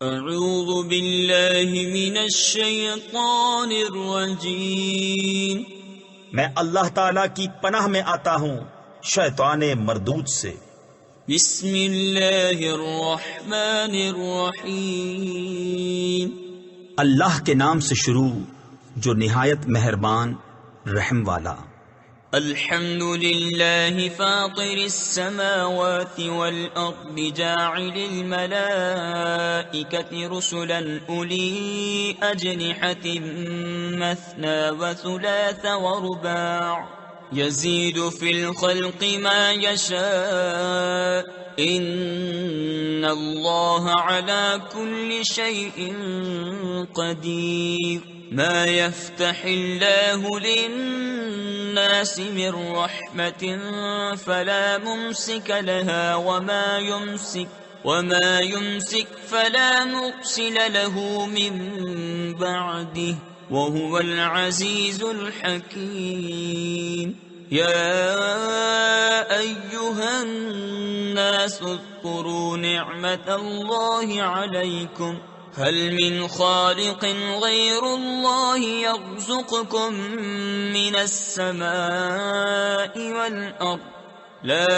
اعوذ باللہ من الشیطان الرجیم، میں اللہ تعالی کی پناہ میں آتا ہوں شیطان مردود سے۔ بسم اللہ الرحمن الرحیم، اللہ کے نام سے شروع جو نہایت مہربان رحم والا۔ الحمد للہ فاطر السماوات والارض جاعل الملائکة رسلا اولی اجنحة مثنى وثلاث ورباع يزيد في الخلق ما يشاء إن الله على كل شيء قدير ما يفتح الله للناس من رحمة فلا ممسك لها وما يمسك فلا مرسل له من بعده وهو العزيز الحكيم يا أيها الناس اذكروا نعمة الله عليكم هل من خالق غير الله يرزقكم من السماء والأرض لا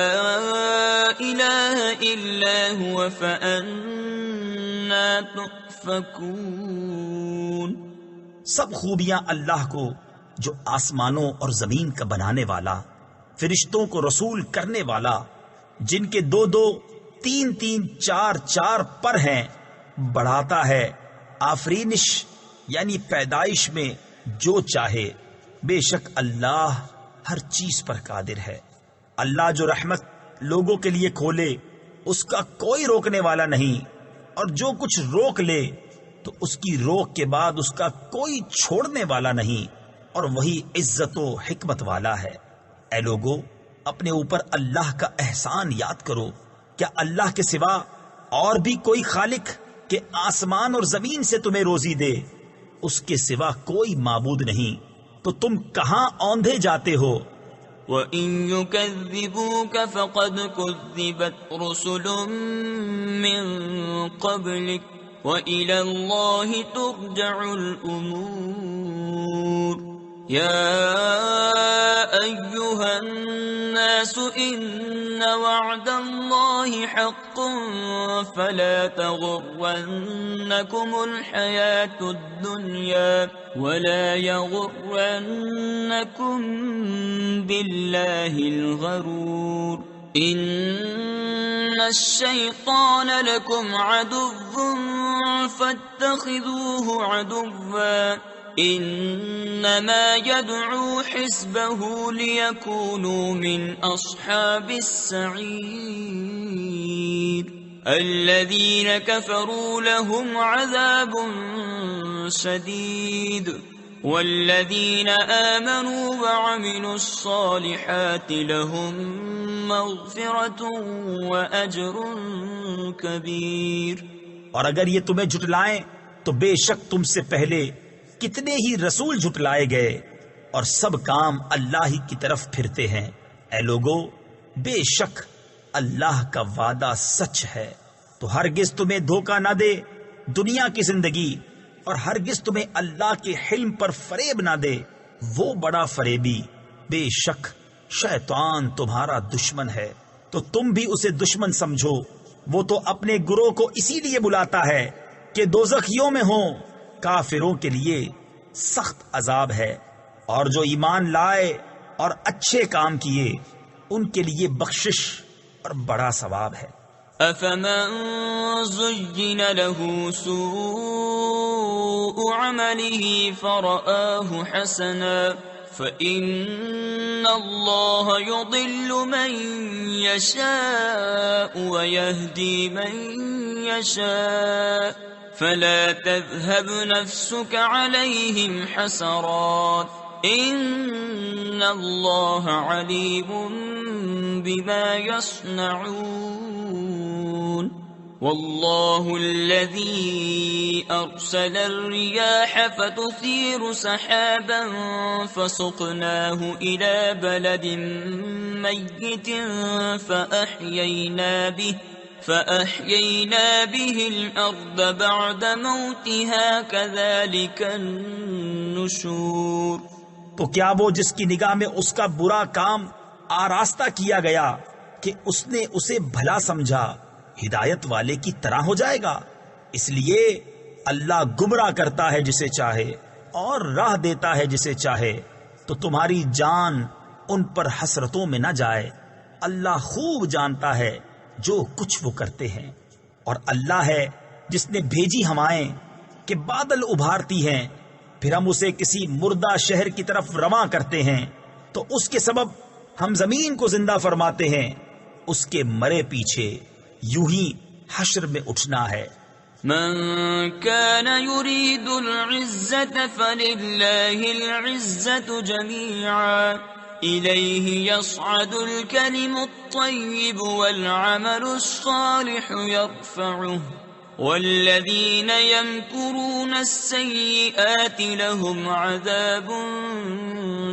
إله إلا هو فأنا تؤفكون۔ سب خوبیاں اللہ کو جو آسمانوں اور زمین کا بنانے والا، فرشتوں کو رسول کرنے والا، جن کے دو دو تین تین چار چار پر ہیں، بڑھاتا ہے آفرینش یعنی پیدائش میں جو چاہے، بے شک اللہ ہر چیز پر قادر ہے۔ اللہ جو رحمت لوگوں کے لیے کھولے اس کا کوئی روکنے والا نہیں، اور جو کچھ روک لے تو اس کی روک کے بعد اس کا کوئی چھوڑنے والا نہیں، اور وہی عزت و حکمت والا ہے۔ اے لوگو، اپنے اوپر اللہ کا احسان یاد کرو۔ کیا اللہ کے سوا اور بھی کوئی خالق کہ آسمان اور زمین سے تمہیں روزی دے؟ اس کے سوا کوئی معبود نہیں، تو تم کہاں اوندھے جاتے ہو؟ وَإِن يُكَذِّبُوكَ فَقَدْ كُذِّبَتْ رُسُلٌ مِّن قَبْلِكَ وَإِلَى اللَّهِ تُرْجَعُ الْأُمُورُ يَا أَيُّهَا النَّاسُ إِنَّ وَعْدَ اللَّهِ حَقٌّ فَلَا تَغُرَّنَّكُمُ الْحَيَاةُ الدُّنْيَا وَلَا يَغُرَّنَّكُم بِاللَّهِ الْغَرُورُ إِنَّ الشَّيْطَانَ لَكُمْ عَدُوٌّ فَاتَّخِذُوهُ عَدُوًّا إِنَّمَا يَدْعُو حِزْبَهُ لِيَكُونُوا مِنْ أَصْحَابِ السَّعِيرِ الَّذِينَ كَفَرُوا لَهُمْ عَذَابٌ شَدِيدٌ وَالَّذِينَ آمَنُوا وَعَمِلُوا الصَّالِحَاتِ لَهُمْ مَغْفِرَةٌ وَأَجْرٌ كَبِيرٌ۔ اور اگر یہ تمہیں جھٹلائیں تو بے شک تم سے پہلے کتنے ہی رسول جھٹلائے گئے، اور سب کام اللہ ہی کی طرف پھرتے ہیں۔ اے لوگو، بے شک اللہ کا وعدہ سچ ہے، تو ہرگز تمہیں دھوکہ نہ دے دنیا کی زندگی، اور ہرگز تمہیں اللہ کے حلم پر فریب نہ دے وہ بڑا فریبی۔ بے شک شیطان تمہارا دشمن ہے، تو تم بھی اسے دشمن سمجھو۔ وہ تو اپنے گروہ کو اسی لیے بلاتا ہے کہ دوزخیوں میں ہوں۔ کافروں کے لیے سخت عذاب ہے، اور جو ایمان لائے اور اچھے کام کیے ان کے لیے بخشش اور بڑا ثواب ہے۔ أَفَمَن زُيِّنَ لَهُ سُوءُ عَمَلِهِ فَرَآهُ حَسَنًا فَإِنَّ اللَّهَ يُضِلُّ مَن يَشَاءُ وَيَهْدِي مَن يَشَاءُ فَلَا تَذْهَبْ نَفْسُكَ عَلَيْهِمْ حَسَرَاتٍ إِنَّ اللَّهَ عَلِيمٌ بِمَا يَصْنَعُونَ وَاللَّهُ الَّذِي أَرْسَلَ الرِّيَاحَ فَتُثِيرُ سَحَابًا فَسُقْنَاهُ إِلَى بَلَدٍ مَّيِّتٍ فأحيينا به الأرض بعد موتها كذلك النشور. تو کیا وہ جس کی نگاہ میں اس کا برا کام آراستہ کیا گیا کہ اس نے اسے بھلا سمجھا ہدایت والے کی طرح ہو جائے گا؟ اس لیے اللہ گمراہ کرتا ہے جسے چاہے اور راہ دیتا ہے جسے چاہے. تو تمہاری جان ان پر حسرتوں میں نہ جائے، اللہ خوب جانتا ہے جو کچھ وہ کرتے ہیں. اور اللہ ہے جس نے بھیجی ہوائیں کہ بادل ابھارتی ہیں، پھر ہم اسے کسی مردہ شہر کی طرف رواں کرتے ہیں تو اس کے سبب ہم زمین کو زندہ فرماتے ہیں. اس کے مرے پیچھے یوں ہی حشر میں اٹھنا ہے. من كان يريد العزة فلله العزة جميعا إليه يصعد الكلم الطيب والعمل الصالح يرفعه والذين يمكرون السيئات لهم عذاب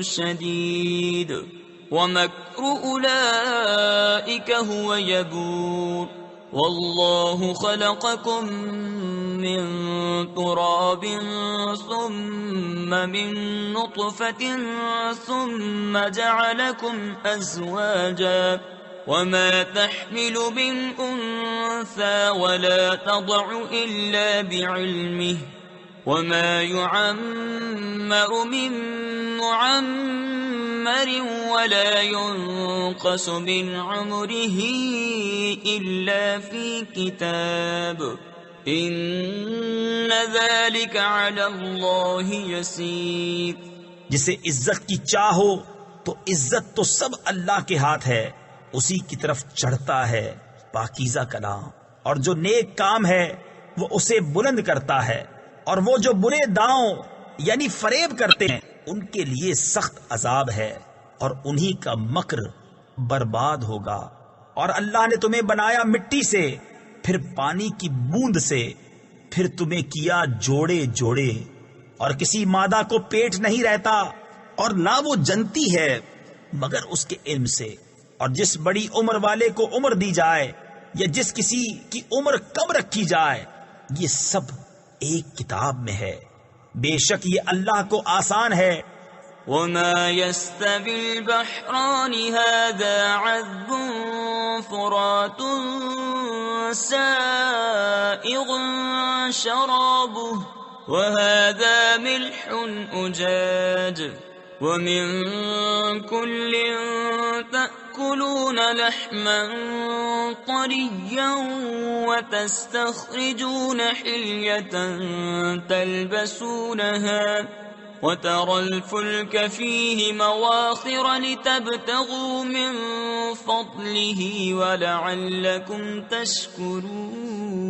شديد ومكر أولئك هو يبور. والله خلقكم من تراب ثم من نطفة ثم جعلكم أزواجا وما تحمل من أنثى ولا تضع إلا بعلمه وما يعمر من معمر ولا ينقص من عمره إلا في كتاب إن ذلك على الله يسير. جسے عزت کی چاہو تو عزت تو سب اللہ کے ہاتھ ہے، اسی کی طرف چڑھتا ہے پاکیزہ کلام. اور جو نیک کام ہے وہ اسے بلند کرتا ہے، اور وہ جو برے داؤں یعنی فریب کرتے ہیں ان کے لیے سخت عذاب ہے، اور انہی کا مکر برباد ہوگا. اور اللہ نے تمہیں بنایا مٹی سے، پھر پانی کی بوند سے، پھر تمہیں کیا جوڑے جوڑے، اور کسی مادہ کو پیٹ نہیں رہتا اور نہ وہ جنتی ہے مگر اس کے علم سے. اور جس بڑی عمر والے کو عمر دی جائے یا جس کسی کی عمر کم رکھی جائے، یہ سب ایک کتاب میں ہے. بے شک یہ اللہ کو آسان ہے. وما يستوي البحران هذا عذب فرات سائغ شرابه وهذا ملح أجاج ومن كل تأكلون لحما طريا وتستخرجون حلية تلبسونها وترى الفلك فيه مواخر لتبتغوا من فضله ولعلكم تشكرون.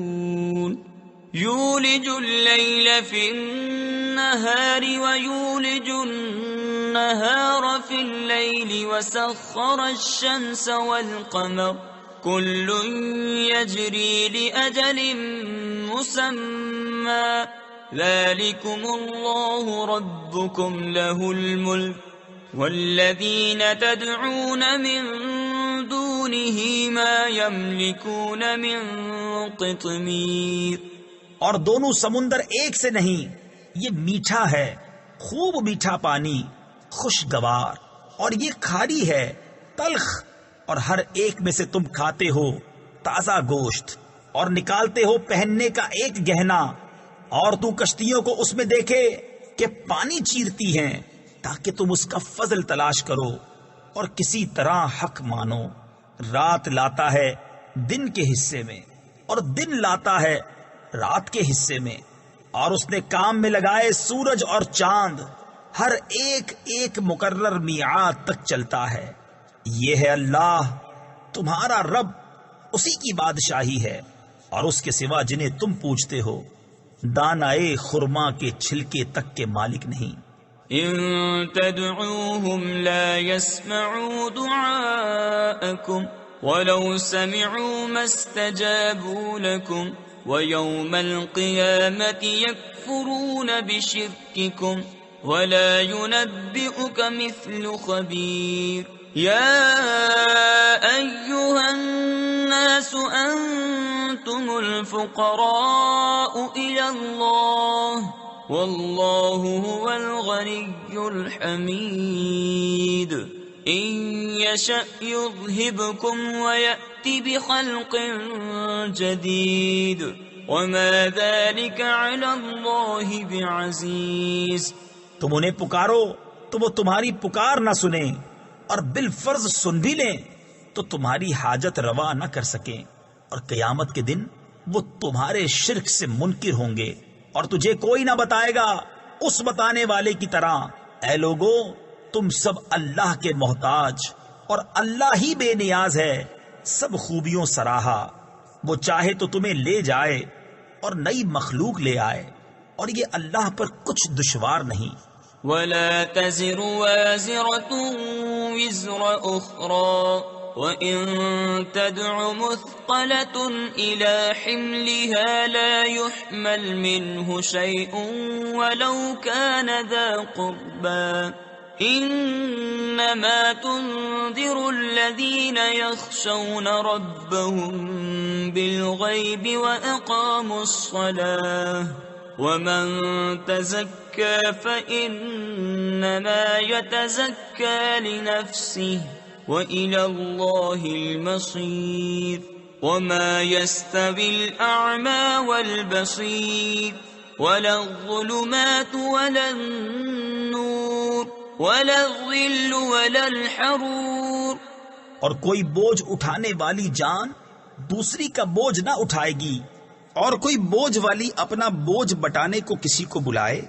يولج الليل في النهار ويولج النهار في الليل وسخر الشمس والقمر كل يجري لأجل مسمى ذلكم الله ربكم له الملك والذين تدعون من دونه ما يملكون من قطمير. اور دونوں سمندر ایک سے نہیں، یہ میٹھا ہے، خوب میٹھا پانی، خوشگوار، اور یہ کھاری ہے، تلخ. اور ہر ایک میں سے تم کھاتے ہو تازہ گوشت اور نکالتے ہو پہننے کا ایک گہنا. اور تو کشتیوں کو اس میں دیکھے کہ پانی چیرتی ہیں تاکہ تم اس کا فضل تلاش کرو اور کسی طرح حق مانو. رات لاتا ہے دن کے حصے میں اور دن لاتا ہے رات کے حصے میں، اور اس نے کام میں لگائے سورج اور چاند، ہر ایک ایک مقرر میعاد تک چلتا ہے. یہ ہے اللہ تمہارا رب، اسی کی بادشاہی ہے اور اس کے سوا جنہیں تم پوجتے ہو دانائے خرما کے چھلکے تک کے مالک نہیں. ان تدعوهم لا يسمعوا دعاءكم ولو سمعوا ما استجابوا لكم ويوم القيامة يكفرون بشرككم ولا ينبئك مثل خبير. يا أيها الناس الناس أنتم الفقراء إلى الله والله هو الغني الحميد إن يشأ يذهبكم ويأتي بخلق جديد وما ذلك على الله بعزيز. تم انہیں پکارو تو وہ تمہاری پکار نہ سنیں، اور بالفرض سن بھی لیں تو تمہاری حاجت روا نہ کر سکیں، اور قیامت کے دن وہ تمہارے شرک سے منکر ہوں گے، اور تجھے کوئی نہ بتائے گا اس بتانے والے کی طرح. اے لوگو، تم سب اللہ کے محتاج، اور اللہ ہی بے نیاز ہے، سب خوبیوں سراہا. وہ چاہے تو تمہیں لے جائے اور نئی مخلوق لے آئے، اور یہ اللہ پر کچھ دشوار نہیں. ولا تزر وازرة وزر أخرى وإن تدع مثقلة إلى حملها لا يحمل منه شيء ولو كان ذا قربى إنما تنذر الذين يخشون ربهم بالغيب وأقاموا الصلاة ومن تزكى فإنما يتزكى لنفسه وإلى الله المصير. وما يستوي الأعمى والبصير ولا الظلمات ولا النور ولا الظل ولا الحرور. اور کوئی بوجھ اٹھانے والی جان دوسری کا بوجھ نہ اٹھائے گی، اور کوئی بوجھ والی اپنا بوجھ بٹانے کو کسی کو بلائے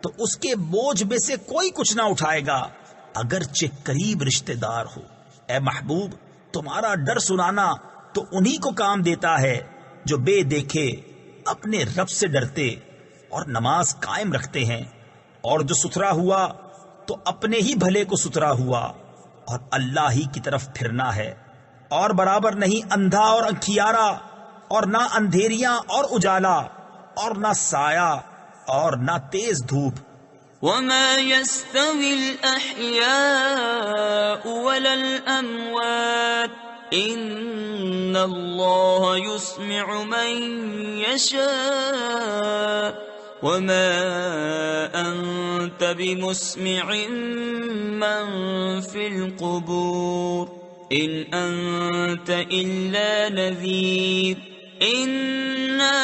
تو اس کے بوجھ میں سے کوئی کچھ نہ اٹھائے گا، اگرچہ قریب رشتہ دار ہو. اے محبوب، تمہارا ڈر سنانا تو انہی کو کام دیتا ہے جو بے دیکھے اپنے رب سے ڈرتے اور نماز قائم رکھتے ہیں، اور جو ستھرا ہوا تو اپنے ہی بھلے کو ستھرا ہوا، اور اللہ ہی کی طرف پھرنا ہے. اور برابر نہیں اندھا اور انکھیارا، اور نہ اندھیریاں اور اجالا، اور نہ سایہ اور نہ تیز دھوپ. وما يستوي الأحياء ولا الأموات إن الله يسمع من يشاء وما أنت بمسمع من في القبور إن أنت إلا نذير إنا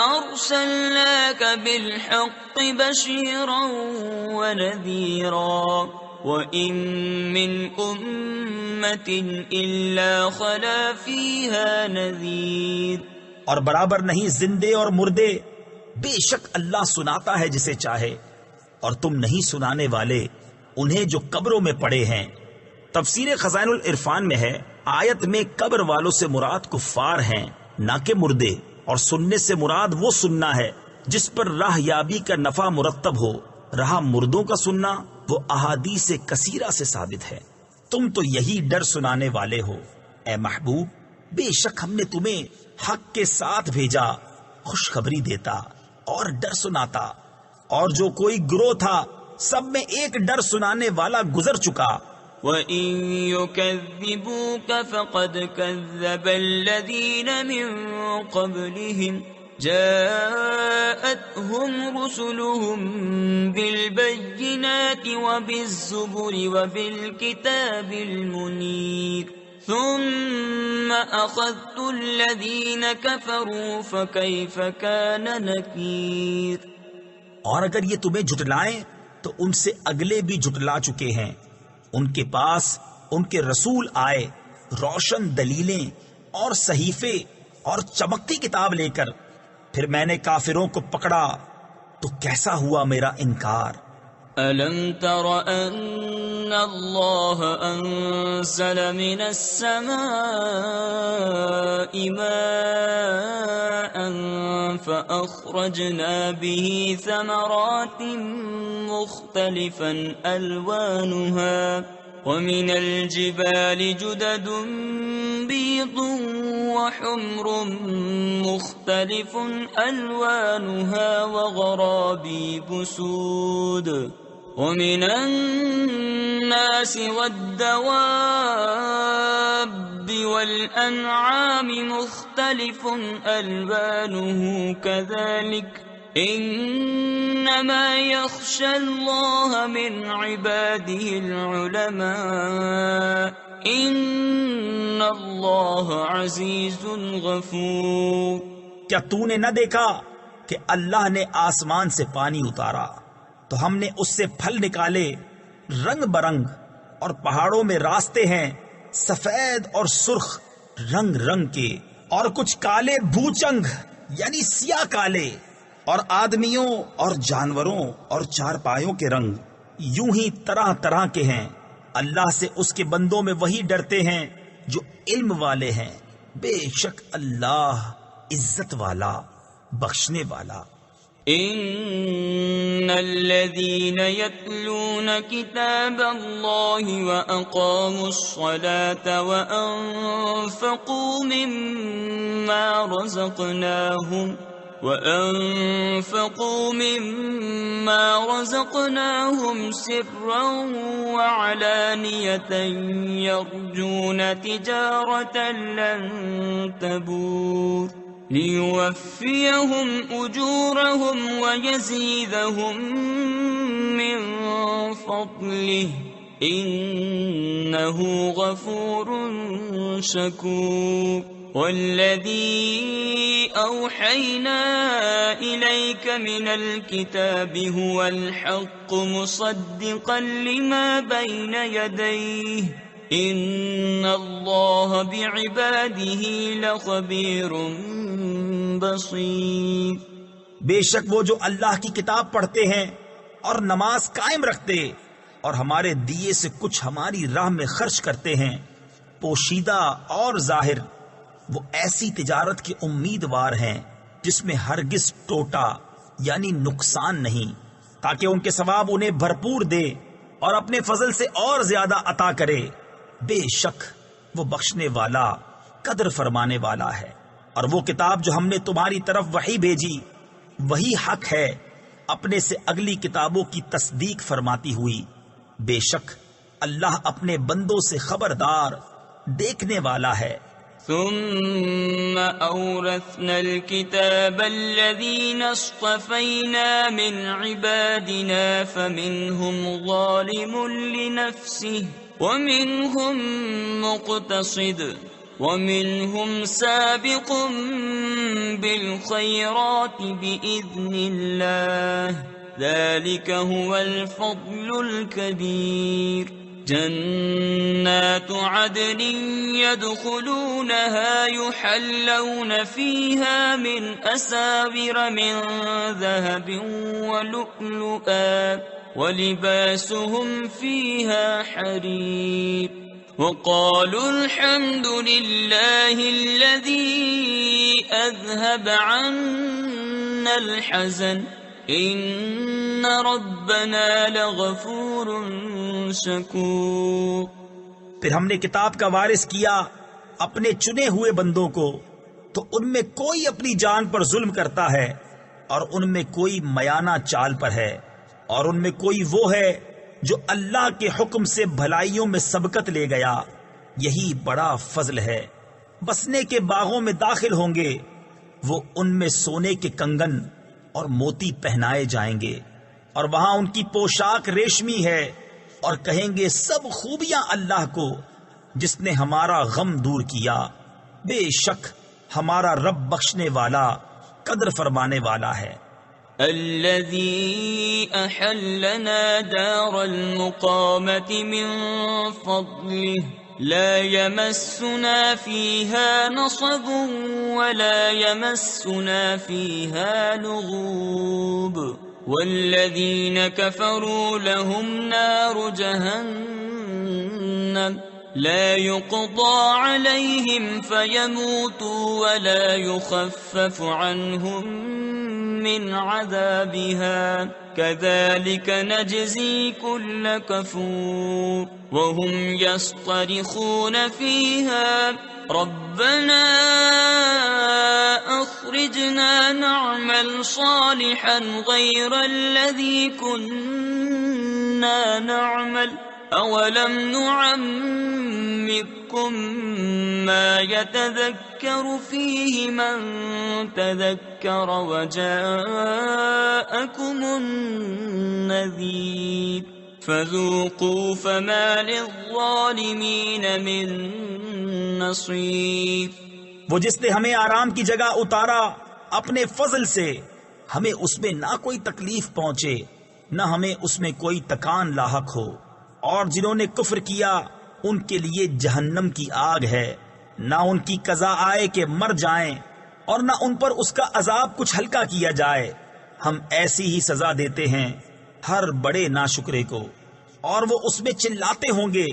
أرسلناك بالحق بشيرا ونذيرا وإن من أمة إلا خلا فيها نذير. اور برابر نہیں زندے اور مردے، بے شک اللہ سناتا ہے جسے چاہے، اور تم نہیں سنانے والے انہیں جو قبروں میں پڑے ہیں. تفسیر خزائن العرفان میں ہے، آیت میں قبر والوں سے مراد کفار ہیں نہ کہ مردے، اور سننے سے مراد وہ سننا ہے جس پر راہ یابی کا نفع مرتب ہو. رہا مردوں کا سننا، وہ احادیث کثیرہ سے ثابت ہے. تم تو یہی ڈر سنانے والے ہو. اے محبوب، بے شک ہم نے تمہیں حق کے ساتھ بھیجا، خوشخبری دیتا اور ڈر سناتا. اور جو کوئی گروہ تھا سب میں ایک ڈر سنانے والا گزر چکا. وَإِن يُكَذِّبُوكَ فَقَدْ كَذَّبَ الَّذِينَ مِن قَبْلِهِمْ جَاءَتْهُمْ رُسُلُهُم بِالْبَيِّنَاتِ وَبِالزُّبُرِ وَبِالْكِتَابِ الْمُنِيرِ ثُمَّ أَخَذْتُ الَّذِينَ كَفَرُوا فَكَيْفَ كَانَ نَكِيرِ. اور اگر یہ تمہیں جھٹلائیں تو ان سے اگلے بھی جھٹلا چکے ہیں. ان کے پاس ان کے رسول آئے روشن دلیلیں اور صحیفے اور چمکتی کتاب لے کر، پھر میں نے کافروں کو پکڑا تو کیسا ہوا میرا انکار. أَلَمْ تَرَ أَنَّ اللَّهَ أَنزَلَ مِنَ السَّمَاءِ مَاءً فَأَخْرَجْنَا بِهِ ثَمَرَاتٍ مُخْتَلِفًا أَلْوَانُهَا وَمِنَ الْجِبَالِ جُدَدٌ بِيضٌ وَحُمْرٌ مُخْتَلِفٌ أَلْوَانُهَا وَغَرَابِيبُ سُودٌ ومن الناس والدواب والأنعام مختلف ألوانه كذلك إنما يخشى الله من عباده العلماء إن الله عزيز غفور۔ کیا تو نے نہ دیکھا کہ اللہ نے آسمان سے پانی اتارا تو ہم نے اس سے پھل نکالے رنگ برنگ، اور پہاڑوں میں راستے ہیں سفید اور سرخ رنگ رنگ کے، اور کچھ کالے بھوچنگ یعنی سیاہ کالے، اور آدمیوں اور جانوروں اور چارپایوں کے رنگ یوں ہی طرح طرح کے ہیں۔ اللہ سے اس کے بندوں میں وہی ڈرتے ہیں جو علم والے ہیں، بے شک اللہ عزت والا بخشنے والا۔ ان الذين يتلون كتاب الله واقاموا الصلاة وانفقوا مما رزقناهم سرا وعلانية يرجون تجارة لن تبور ليوفيهم أجورهم ويزيدهم من فضله إنه غفور شكور۔ والذي أوحينا إليك من الكتاب هو الحق مصدقا لما بين يديه إن الله بعباده لخبير بصير۔ بے شک وہ جو اللہ کی کتاب پڑھتے ہیں اور نماز قائم رکھتے اور ہمارے دیے سے کچھ ہماری راہ میں خرچ کرتے ہیں، پوشیدہ اور ظاہر، وہ ایسی تجارت کے امیدوار ہیں جس میں ہرگز ٹوٹا یعنی نقصان نہیں، تاکہ ان کے ثواب انہیں بھرپور دے اور اپنے فضل سے اور زیادہ عطا کرے۔ بے شک وہ بخشنے والا قدر فرمانے والا ہے۔ اور وہ کتاب جو ہم نے تمہاری طرف وحی بھیجی وہی حق ہے، اپنے سے اگلی کتابوں کی تصدیق فرماتی ہوئی۔ بے شک اللہ اپنے بندوں سے خبردار دیکھنے والا ہے۔ ثم أورثنا الكتاب الذين اصطفينا من عبادنا فمنهم ظالم لنفسه ومنهم مقتصد ومنهم سابق بالخيرات بإذن الله ذلك هو الفضل الكبير۔ جنات عدن يدخلونها يحلون فيها من أساور من ذهب ولؤلؤا ولباسهم فيها حرير وقالوا الحمد لله الذي أذهب عنا الحزن ان ربنا لغفور شکور۔ پھر ہم نے کتاب کا وارث کیا اپنے چنے ہوئے بندوں کو، تو ان میں کوئی اپنی جان پر ظلم کرتا ہے اور ان میں کوئی میانہ چال پر ہے، اور ان میں کوئی وہ ہے جو اللہ کے حکم سے بھلائیوں میں سبقت لے گیا، یہی بڑا فضل ہے۔ بسنے کے باغوں میں داخل ہوں گے، وہ ان میں سونے کے کنگن اور موتی پہنائے جائیں گے، اور وہاں ان کی پوشاک ریشمی ہے، اور کہیں گے سب خوبیاں اللہ کو جس نے ہمارا غم دور کیا۔ بے شک ہمارا رب بخشنے والا قدر فرمانے والا ہے۔ الذي أحلنا دار المقامة من فضله لا يمسنا فيها نصب ولا يمسنا فيها لغوب والذين كفروا لهم نار جهنم لا يقضى عليهم فيموتوا ولا يخفف عنهم من عذابها كذلك نجزي كل كفور وهم يصطرخون فيها ربنا أخرجنا نعمل صالحا غير الذي كنا كنا نعمل أولم نعمركم ما يتذكر فيه من تذكر وجاءكم النذير فذوقوا فما للظالمين من نصير۔ وہ جس نے ہمیں آرام کی جگہ اتارا اپنے فضل سے، ہمیں اس میں نہ کوئی تکلیف پہنچے نہ ہمیں اس میں کوئی تکان لاحق ہو، اور جنہوں نے کفر کیا ان کے لیے جہنم کی آگ ہے، نہ ان کی قضا آئے کہ مر جائیں اور نہ ان پر اس کا عذاب کچھ ہلکا کیا جائے۔ ہم ایسی ہی سزا دیتے ہیں ہر بڑے ناشکرے کو، اور وہ اس میں چلاتے ہوں گے،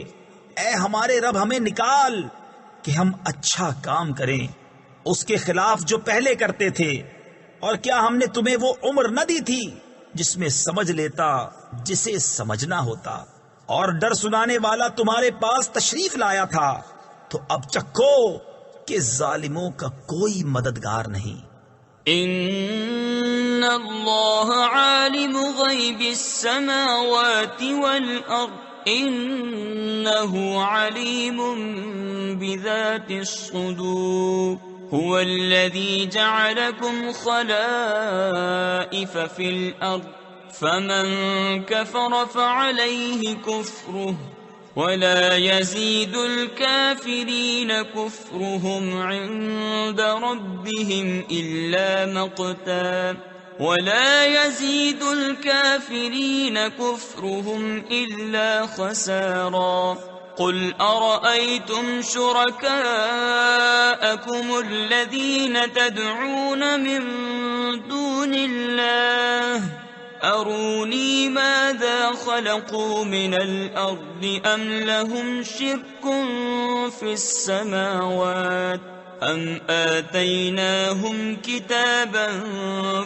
اے ہمارے رب ہمیں نکال کہ ہم اچھا کام کریں اس کے خلاف جو پہلے کرتے تھے، اور کیا ہم نے تمہیں وہ عمر نہ دی تھی جس میں سمجھ لیتا جسے سمجھنا ہوتا، اور ڈر سنانے والا تمہارے پاس تشریف لایا تھا، تو اب چکھو کہ ظالموں کا کوئی مددگار نہیں۔ ان اللہ عالم غیب السماوات والارض انه علیم بذات الصدور هو الذي جعلكم خلائف في الارض فمن كفر فعليه كفره ولا يزيد الكافرين كفرهم عند ربهم إلا مقتا ولا يزيد الكافرين كفرهم إلا خسارا قل أرأيتم شركاءكم الذين تدعون من دون الله أروني ماذا خلقوا من الأرض أم لهم شرك في السماوات أم آتيناهم كتابا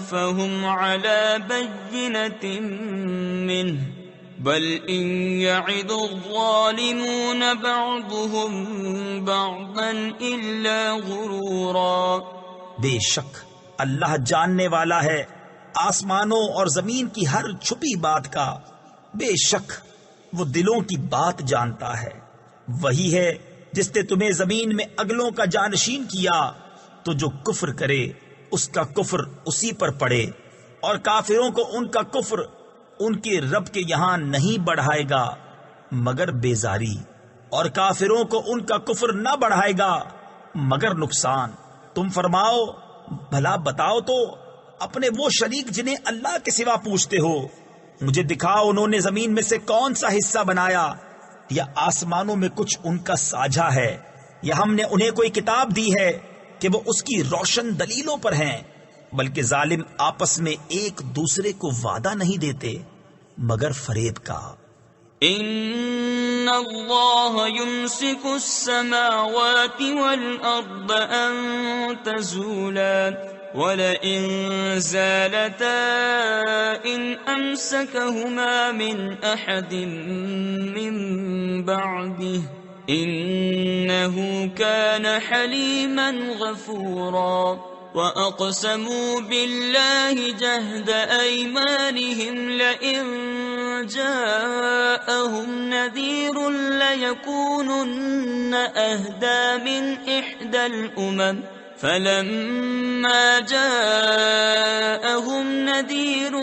فهم على بينة منه بل إن يعد الظالمون بعضهم بعضا إلا غرورا۔ بے شک اللہ جاننے والا ہے آسمانوں اور زمین کی ہر چھپی بات کا، بے شک وہ دلوں کی بات جانتا ہے۔ وہی ہے جس نے تمہیں زمین میں اگلوں کا جانشین کیا، تو جو کفر کرے اس کا کفر اسی پر پڑے، اور کافروں کو ان کا کفر ان کے رب کے یہاں نہیں بڑھائے گا مگر بیزاری، اور کافروں کو ان کا کفر نہ بڑھائے گا مگر نقصان۔ تم فرماؤ بھلا بتاؤ تو اپنے وہ شریک جنہیں اللہ کے سوا پوچھتے ہو، مجھے دکھاؤ انہوں نے زمین میں سے کون سا حصہ بنایا، یا آسمانوں میں کچھ ان کا ساجھا ہے، یا ہم نے انہیں کوئی کتاب دی ہے کہ وہ اس کی روشن دلیلوں پر ہیں، بلکہ ظالم آپس میں ایک دوسرے کو وعدہ نہیں دیتے مگر فریب کا۔ ان اللہ یمسک السماوات والارض ان تزولا وَلَئِن زَالَتَا إِنْ أَمْسَكَهُمَا مِنْ أَحَدٍ مِّن بَعْدِهِ إِنَّهُ كَانَ حَلِيمًا غَفُورًا وَأَقْسَمُوا بِاللَّهِ جَهْدَ أَيْمَانِهِمْ لَئِن جَاءَهُمْ نَذِيرٌ لَيَكُونُنَّ أَهْدَى مِنْ إِحْدَى الْأُمَمِ فَلَمَّا جَاءَهُمْ نَذِيرٌ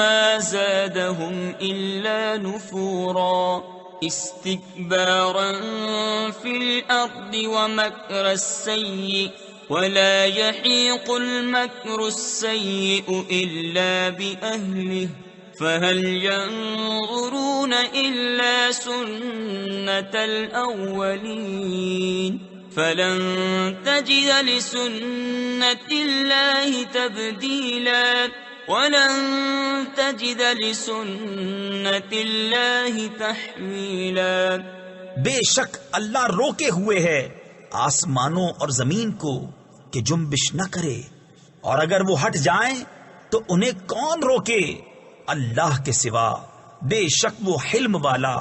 مَا زَادَهُمْ إِلَّا نُفُورًا اسْتِكْبَارًا فِي الْأَرْضِ وَمَكْرَ السَّيِّئِ وَلَا يَحِيقُ الْمَكْرُ السَّيِّئُ إِلَّا بِأَهْلِهِ فَهَلْ يَنظُرُونَ إِلَّا سُنَّةَ الْأَوَّلِينَ فَلَن تَجِدَ لِسُنَّةِ اللَّهِ تَبْدِيلًا وَلَن تَجِدَ لِسُنَّةِ اللَّهِ تَحْوِيلًا۔ بے شک اللہ روکے ہوئے ہے آسمانوں اور زمین کو کہ جنبش نہ کرے، اور اگر وہ ہٹ جائیں تو انہیں کون روکے اللہ کے سوا۔ بے شک وہ حلم والا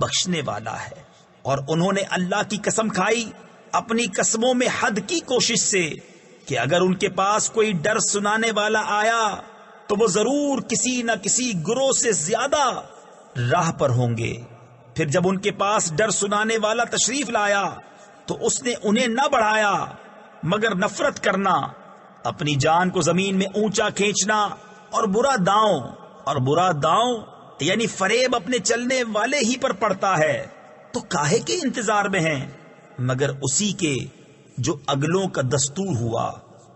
بخشنے والا ہے۔ اور انہوں نے اللہ کی قسم کھائی اپنی قسموں میں حد کی کوشش سے کہ اگر ان کے پاس کوئی ڈر سنانے والا آیا تو وہ ضرور کسی نہ کسی گروہ سے زیادہ راہ پر ہوں گے۔ پھر جب ان کے پاس ڈر سنانے والا تشریف لایا تو اس نے انہیں نہ بڑھایا مگر نفرت کرنا، اپنی جان کو زمین میں اونچا کھینچنا، اور برا داؤں یعنی فریب اپنے چلنے والے ہی پر پڑتا ہے۔ تو کاہے کے انتظار میں ہیں؟ مگر اسی کے جو اگلوں کا دستور ہوا۔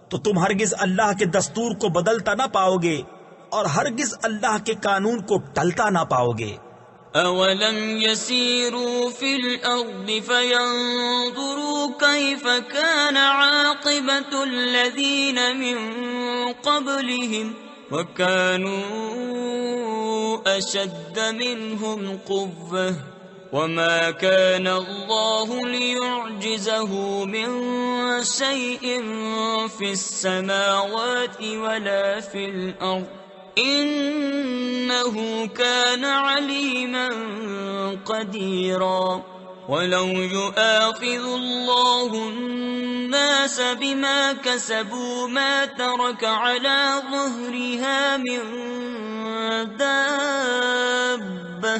تو تم ہرگز اللہ کے دستور کو بدلتا نہ پاؤ گے اور ہرگز اللہ کے قانون کو ٹلتا نہ پاؤ گے۔ أَوَلَمْ يَسِيرُوا فِي الْأَرْضِ فَيَنْظُرُوا كَيْفَ كَانَ عَاقِبَةُ الَّذِينَ مِنْ قَبْلِهِمْ وَكَانُوا أَشَدَّ مِنْهُمْ قُوَّةً وَمَا كَانَ اللَّهُ لِيُعْجِزَهُ مِنْ شَيْءٍ فِي السَّمَاوَاتِ وَلَا فِي الْأَرْضِ إِنَّهُ كَانَ عَلِيمًا قَدِيرًا وَلَوْ يُؤَاخِذُ اللَّهُ النَّاسَ بِمَا كَسَبُوا مَا تَرَكَ عَلَى ظَهْرِهَا مِن دَابَّةٍ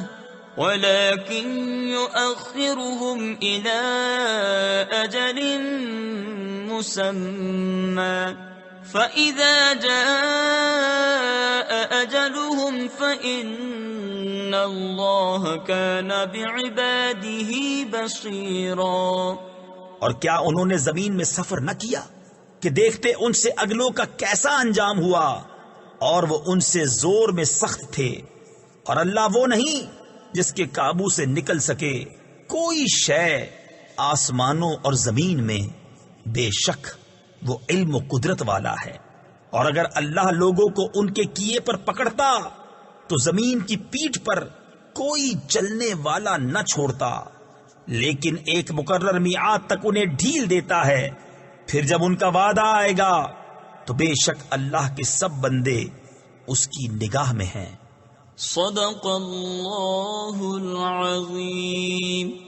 وَلَكِنْ يُؤَخِّرُهُمْ إِلَى أَجَلٍ مُّسَمًّى فَإِذَا جَاءَ أَجَلُهُمْ فَإِنَّ اللَّهَ كَانَ بِعِبَادِهِ بَصِيرًا۔ اور کیا انہوں نے زمین میں سفر نہ کیا کہ دیکھتے ان سے اگلوں کا کیسا انجام ہوا، اور وہ ان سے زور میں سخت تھے، اور اللہ وہ نہیں جس کے قابو سے نکل سکے کوئی شے آسمانوں اور زمین میں، بے شک وہ علم و قدرت والا ہے۔ اور اگر اللہ لوگوں کو ان کے کیے پر پکڑتا تو زمین کی پیٹھ پر کوئی چلنے والا نہ چھوڑتا، لیکن ایک مقرر میعاد تک انہیں ڈھیل دیتا ہے، پھر جب ان کا وعدہ آئے گا تو بے شک اللہ کے سب بندے اس کی نگاہ میں ہیں۔ صدق اللہ العظیم۔